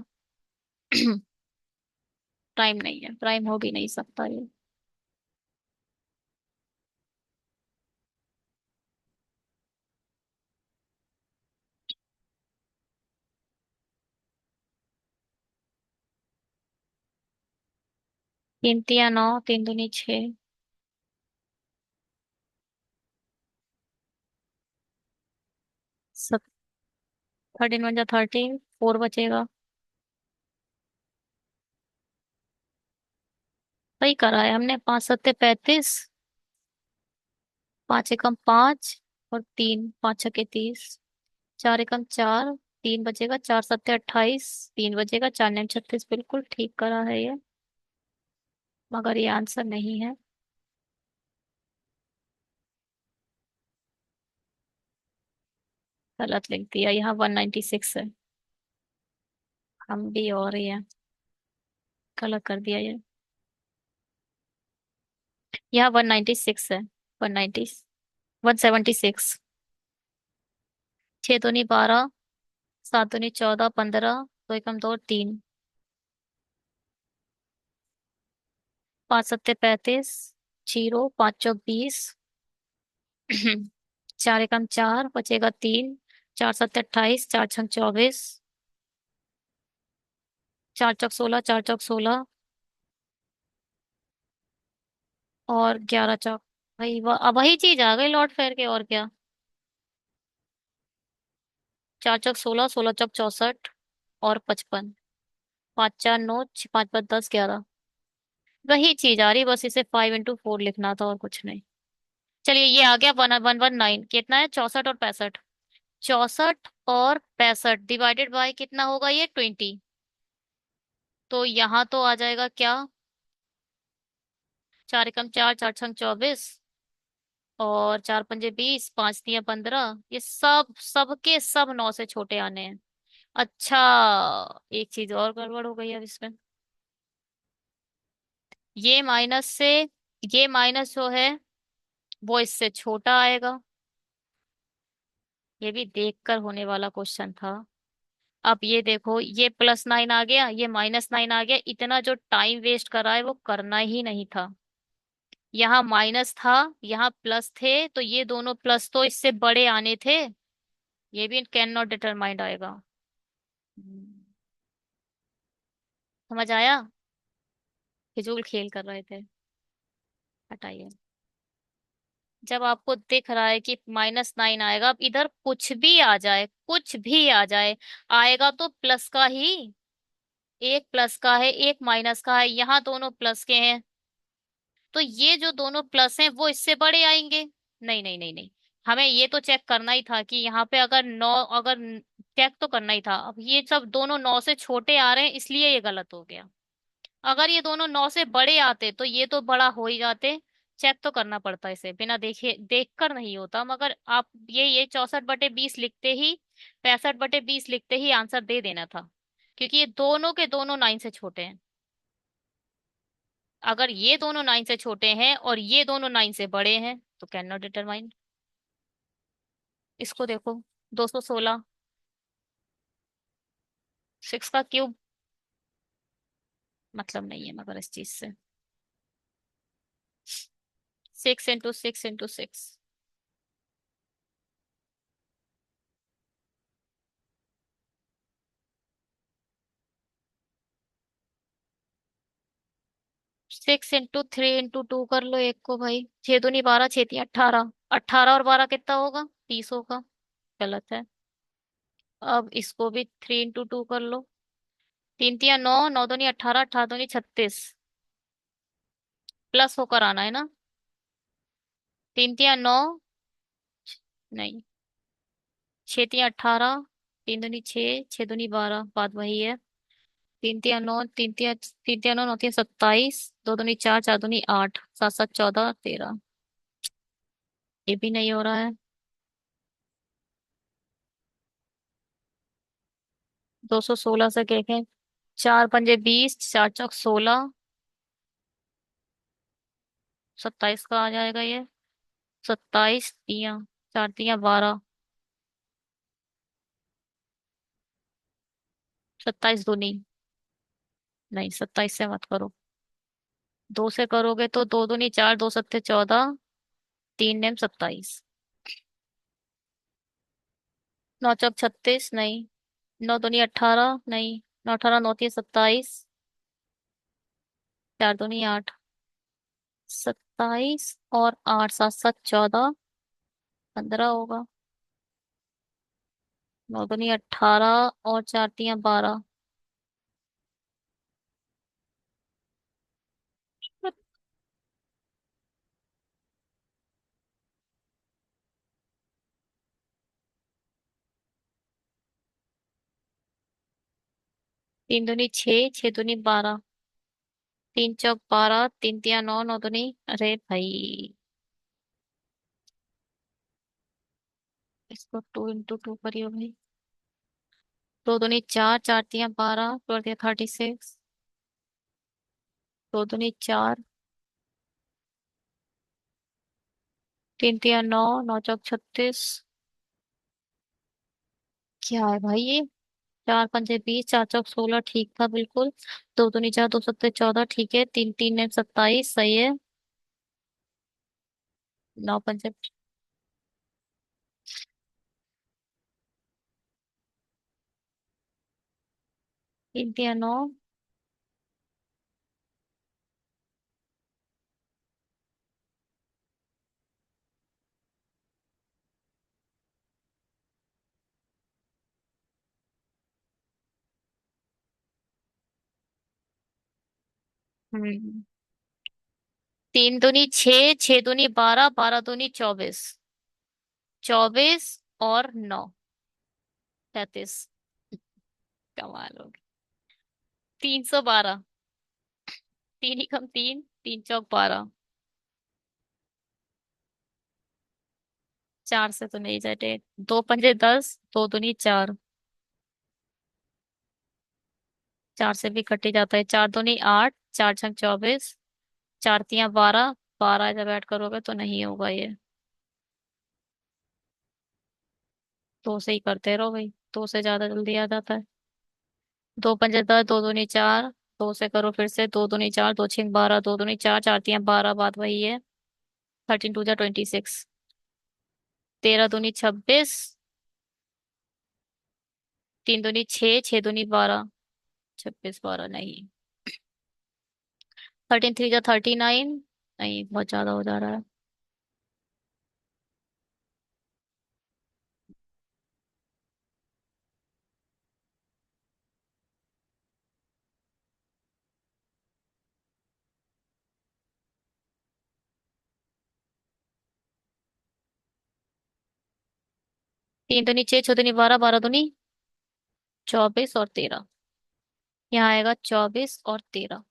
प्राइम नहीं है, प्राइम हो भी नहीं सकता ये। 3 3 9, 3 दूनी 6। 13 1 जा 13, 4 बचेगा। वही करा है हमने। 5 7 35, 5 एकम 5 और 3, 5 छके 30, 4 एकम 4, 3 बचेगा। 4 7 28, 3 बचेगा। 4 9 36, बिल्कुल ठीक करा है ये। मगर ये आंसर नहीं है। गलत लिख दिया, यहाँ 196 है। हम भी और ही है। गलत कर दिया ये। यहाँ 196 है। 190, 176। 6 दूनी 12, 7 दूनी 14, 15, 2 एकम 2, 3, 5 7 35, 0, 5 चौक 20, 4 एकम 4, बचेगा 3, 4 7 28, 4 छंग 24, 4 चौक 16, 4 चौक 16 और 11 चौक। भाई अब वही चीज आ गई लौट फेर के, और क्या। 4 चौक 16, 16 चौक 64 और 55। 5 4 9, 5 5 10 11। वही चीज आ रही, बस इसे 5 into 4 लिखना था और कुछ नहीं। चलिए ये आ गया 1 1 1 9। कितना है? 64 और 65। 64 और 65 डिवाइडेड बाय कितना होगा ये? 20। तो यहाँ तो आ जाएगा क्या? 4 एकम 4, 4 छंग 24 और 4 पंजे 20, 5 तियां 15। ये सब सबके सब 9 से छोटे आने हैं। अच्छा, एक चीज और गड़बड़ हो गई अब इसमें। ये माइनस से, ये माइनस जो है वो इससे छोटा आएगा। ये भी देखकर होने वाला क्वेश्चन था। अब ये देखो, ये +9 आ गया, ये -9 आ गया। इतना जो टाइम वेस्ट करा है वो करना ही नहीं था। यहाँ माइनस था, यहाँ प्लस थे, तो ये दोनों प्लस तो इससे बड़े आने थे। ये भी कैन नॉट डिटरमाइंड आएगा। हम्म, समझ आया? फिजूल खेल कर रहे थे। हटाइए। जब आपको दिख रहा है कि -9 आएगा, अब इधर कुछ भी आ जाए, कुछ भी आ जाए, आएगा तो प्लस का ही। एक प्लस का है, एक माइनस का है, यहाँ दोनों प्लस के हैं। तो ये जो दोनों प्लस हैं वो इससे बड़े आएंगे। नहीं नहीं नहीं नहीं, हमें ये तो चेक करना ही था कि यहाँ पे अगर 9, अगर चेक तो करना ही था। अब ये सब दोनों 9 से छोटे आ रहे हैं, इसलिए ये गलत हो गया। अगर ये दोनों 9 से बड़े आते तो ये तो बड़ा हो ही जाते। चेक तो करना पड़ता इसे, बिना देखे देख कर नहीं होता। मगर आप ये 64/20 लिखते ही, 65/20 लिखते ही आंसर दे देना था, क्योंकि ये दोनों के दोनों 9 से छोटे हैं। अगर ये दोनों 9 से छोटे हैं और ये दोनों 9 से बड़े हैं तो कैन नॉट डिटरमाइन। इसको देखो, 216, 6 का क्यूब। मतलब नहीं है मगर इस चीज से। 6 into 6 into 6। 6 into 3 into 2 कर लो एक को भाई। 6 दूनी 12, 6 तियां 18। 18 और 12 कितना होगा? 30 होगा। गलत है। अब इसको भी 3 into 2 कर लो। तीन तिया नौ, नौ दूनी 18, 18 दूनी 36, प्लस होकर आना है ना। तीन तिया नौ, नहीं, छह तिया 18, तीन दूनी 6, 6 दूनी 12, बात वही है। तीन तिया नौ, तीन तिया नौ, नौ तिया 27, दो दूनी 4, 4 दूनी 8, 7 7 14 13, ये भी नहीं हो रहा है। 216 से देखें, चार पंजे 20, चार चौक 16, 27 का आ जाएगा ये। 27 तिया, चार तिया 12, 27 दूनी, नहीं 27 से मत करो। दो से करोगे तो दो दूनी 4, दो सत्ते 14, तीन नेम 27, नौ चौक 36, नहीं, नौ दूनी 18, नहीं, नौ 18, नौ तीन 27, चार दूनी 8, 27 और 8, 7 7 14, 15 होगा। नौ दूनी 18 और चार तिया 12, तीन दूनी 6, 6 दूनी 12, तीन चौक 12, तीन तिया 9, 9 दूनी, अरे भाई, इसको 2 into 2 करियो भाई। दो दूनी 4, चार तिया 12, टू तिया 36, दो दूनी 4, तीन तिया 9, नौ चौक 36, क्या है भाई ये। चार पंजे 20, चार चौक 16, ठीक था बिल्कुल। दो दूनी 4, दो सत्ते 14, ठीक है। तीन तीन ने 27, सही है। नौ पंजे, तीन तिया 9। हम्म, तीन दूनी 6, 6 दूनी 12, 12 दूनी 24, 24 और 9, 33, कमाल हो गई। 312, तीन ही कम तीन, तीन चौक 12, चार से तो नहीं जटे। दो पंजे 10, दो दूनी 4, चार से भी कट ही जाता है। चार दूनी 8, चार छंग 24, चार तिया 12, 12 जब ऐड करोगे तो नहीं होगा ये। दो से ही करते रहो भाई, दो से ज्यादा जल्दी आ जाता है। दो पंजे 10, दो दूनी 4, दो से करो फिर से। दो दूनी 4, दो छिंग 12, दो दूनी 4, चार तिया 12, बात वही है। 13 2 जा 26, तेरह दूनी 26, तीन दूनी 6, 6 दूनी 12, 26 12 नहीं। 13 3 जा 39, नहीं बहुत ज्यादा हो जा रहा है। तीन दूनी 6, 6 दूनी 12, 12 दूनी 24 और 13, यहाँ आएगा 24 और 13।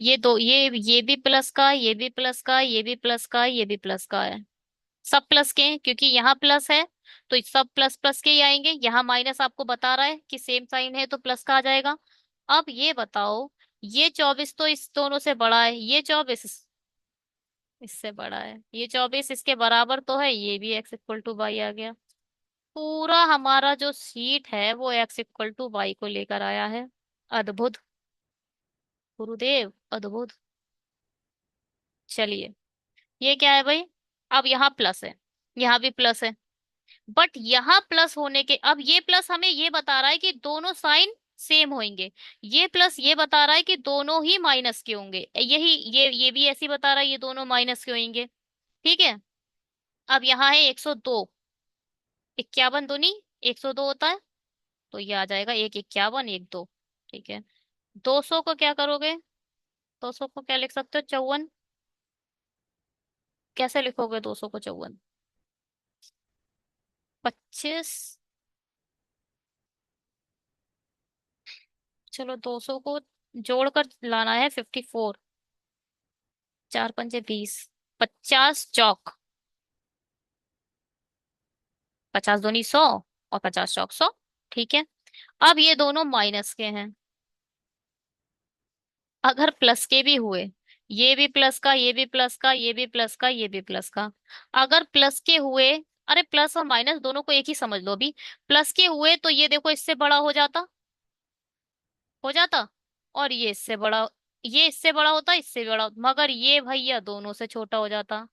ये दो, ये भी प्लस का, ये भी प्लस का, ये भी प्लस का, ये भी प्लस का है। सब प्लस के हैं क्योंकि यहाँ प्लस है, तो सब प्लस प्लस के ही आएंगे। यहाँ माइनस आपको बता रहा है कि सेम साइन है तो प्लस का आ जाएगा। अब ये बताओ, ये 24 तो इस दोनों से बड़ा है, ये 24 इससे बड़ा है, ये 24 इसके बराबर तो है, ये भी x=y आ गया। पूरा हमारा जो सीट है वो x=y को लेकर आया है। अद्भुत, गुरुदेव अद्भुत। चलिए, ये क्या है भाई। अब यहाँ प्लस है, यहाँ भी प्लस है, बट यहाँ प्लस होने के, अब ये प्लस हमें ये बता रहा है कि दोनों साइन सेम होंगे। ये प्लस ये बता रहा है कि दोनों ही माइनस के होंगे। यही, ये भी ऐसे ही बता रहा है ये दोनों माइनस के होंगे। ठीक है। अब यहाँ है 102, 51 दूनी 102 होता है, तो ये आ जाएगा 1 51 1 2। ठीक है। 200 को क्या करोगे? 200 को क्या लिख सकते हो? 54। कैसे लिखोगे 200 को 54? 25। चलो 200 को जोड़कर लाना है 54। 4 पंजे 20। 50 चौक। 50 दूनी 100। और 50 चौक 100। ठीक है। अब ये दोनों माइनस के हैं। अगर प्लस के भी हुए, ये भी प्लस का, ये भी प्लस का, ये भी प्लस का, ये भी प्लस का, अगर प्लस के हुए, अरे प्लस और माइनस दोनों को एक ही समझ लो अभी। प्लस के हुए तो ये देखो इससे बड़ा हो जाता, हो जाता। और ये इससे बड़ा होता, इससे बड़ा मगर ये भैया दोनों से छोटा हो जाता।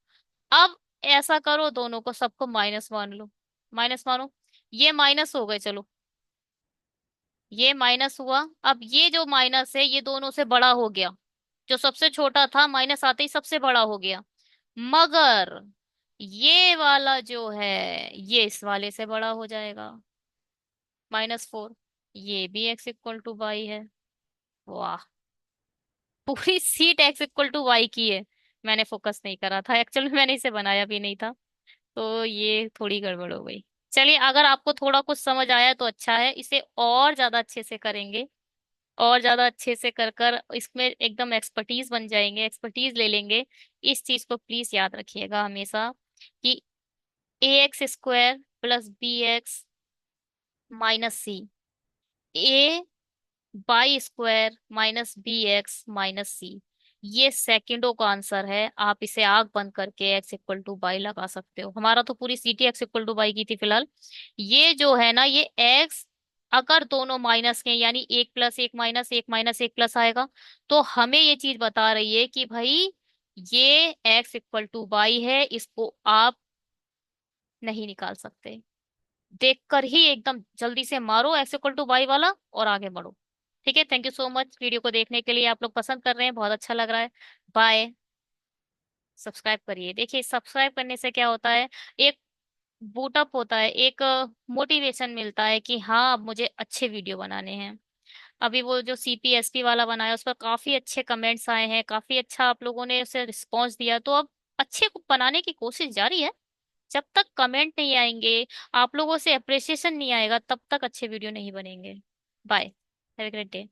अब ऐसा करो, दोनों को सबको माइनस मान लो। माइनस मानो। ये माइनस हो गए, चलो। ये माइनस हुआ। अब ये जो माइनस है ये दोनों से बड़ा हो गया। जो सबसे छोटा था माइनस आते ही सबसे बड़ा हो गया। मगर ये वाला जो है ये इस वाले से बड़ा हो जाएगा। -4। ये भी x = y है। वाह। पूरी सीट x = y की है। मैंने फोकस नहीं करा था एक्चुअली, मैंने इसे बनाया भी नहीं था। तो ये थोड़ी गड़बड़ हो गई। चलिए, अगर आपको थोड़ा कुछ समझ आया तो अच्छा है, इसे और ज्यादा अच्छे से करेंगे। और ज्यादा अच्छे से कर कर इसमें एकदम एक्सपर्टीज बन जाएंगे, एक्सपर्टीज ले लेंगे। इस चीज को प्लीज याद रखिएगा हमेशा कि ax² + bx - c, ए y² - bx - c, ये सेकंडों का आंसर है। आप इसे आंख बंद करके x = y लगा सकते हो। हमारा तो पूरी सीटी x = y की थी फिलहाल। ये जो है ना, ये x, अगर दोनों माइनस के यानी 1 + 1 - 1 - 1 आएगा, तो हमें ये चीज बता रही है कि भाई ये x = y है, इसको आप नहीं निकाल सकते। देखकर ही एकदम जल्दी से मारो x = y वाला और आगे बढ़ो। ठीक है, thank you so much video को देखने के लिए। आप लोग पसंद कर रहे हैं, बहुत अच्छा लग रहा है। बाय। सब्सक्राइब करिए। देखिए, सब्सक्राइब करने से क्या होता है, एक बूटअप होता है, एक मोटिवेशन मिलता है कि हाँ अब मुझे अच्छे वीडियो बनाने हैं। अभी वो जो CPSP वाला बनाया उस पर काफी अच्छे कमेंट्स आए हैं, काफी अच्छा आप लोगों ने उसे रिस्पॉन्स दिया, तो अब अच्छे को बनाने की कोशिश जारी है। जब तक कमेंट नहीं आएंगे, आप लोगों से अप्रिसिएशन नहीं आएगा, तब तक अच्छे वीडियो नहीं बनेंगे। Bye. Have a great day.